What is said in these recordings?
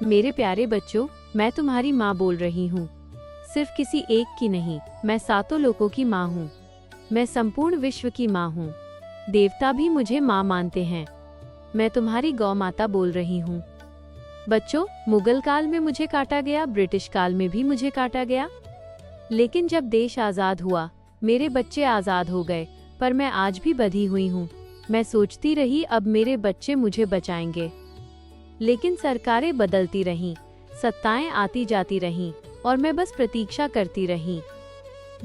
मेरे प्यारे बच्चों, मैं तुम्हारी माँ बोल रही हूँ। सिर्फ किसी एक की नहीं, मैं सातों लोगों की माँ हूँ। मैं संपूर्ण विश्व की माँ हूँ। देवता भी मुझे माँ मानते हैं। मैं तुम्हारी गौ माता बोल रही हूँ। बच्चों, मुगल काल में मुझे काटा गया, ब्रिटिश काल में भी मुझे काटा गया, लेकिन जब देश आज़ाद हुआ, मेरे बच्चे आज़ाद हो गए, पर मैं आज भी बंधी हुई हूँ। मैं सोचती रही अब मेरे बच्चे मुझे बचाएंगे, लेकिन सरकारें बदलती रहीं, सत्ताएं आती जाती रहीं, और मैं बस प्रतीक्षा करती रही।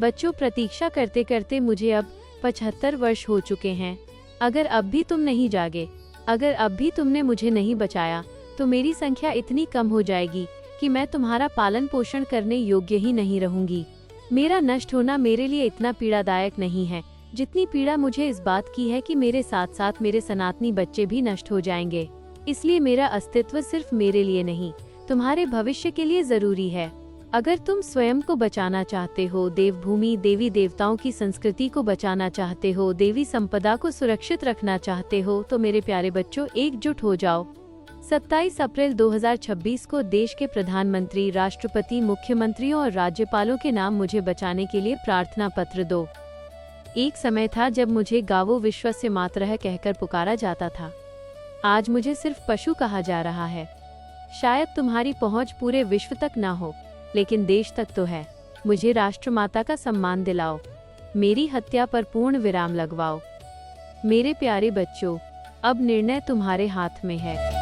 बच्चों, प्रतीक्षा करते करते मुझे अब 75 वर्ष हो चुके हैं। अगर अब भी तुम नहीं जागे, अगर अब भी तुमने मुझे नहीं बचाया, तो मेरी संख्या इतनी कम हो जाएगी कि मैं तुम्हारा पालन पोषण करने योग्य ही नहीं रहूंगी। मेरा नष्ट होना मेरे लिए इतना पीड़ादायक नहीं है जितनी पीड़ा मुझे इस बात की है कि मेरे साथ साथ मेरे सनातनी बच्चे भी नष्ट हो जाएंगे। इसलिए मेरा अस्तित्व सिर्फ मेरे लिए नहीं, तुम्हारे भविष्य के लिए जरूरी है। अगर तुम स्वयं को बचाना चाहते हो, देवभूमि, देवी देवताओं की संस्कृति को बचाना चाहते हो, देवी संपदा को सुरक्षित रखना चाहते हो, तो मेरे प्यारे बच्चों, एकजुट हो जाओ। 27 अप्रैल 2026 को देश के प्रधानमंत्री, राष्ट्रपति, मुख्यमंत्रियों और राज्यपालों के नाम मुझे बचाने के लिए प्रार्थना पत्र दो। एक समय था जब मुझे गावो विश्वस्य मातरः कहकर पुकारा जाता था। आज मुझे सिर्फ पशु कहा जा रहा है। शायद तुम्हारी पहुंच पूरे विश्व तक ना हो, लेकिन देश तक तो है। मुझे राष्ट्रमाता का सम्मान दिलाओ, मेरी हत्या पर पूर्ण विराम लगवाओ। मेरे प्यारे बच्चों, अब निर्णय तुम्हारे हाथ में है।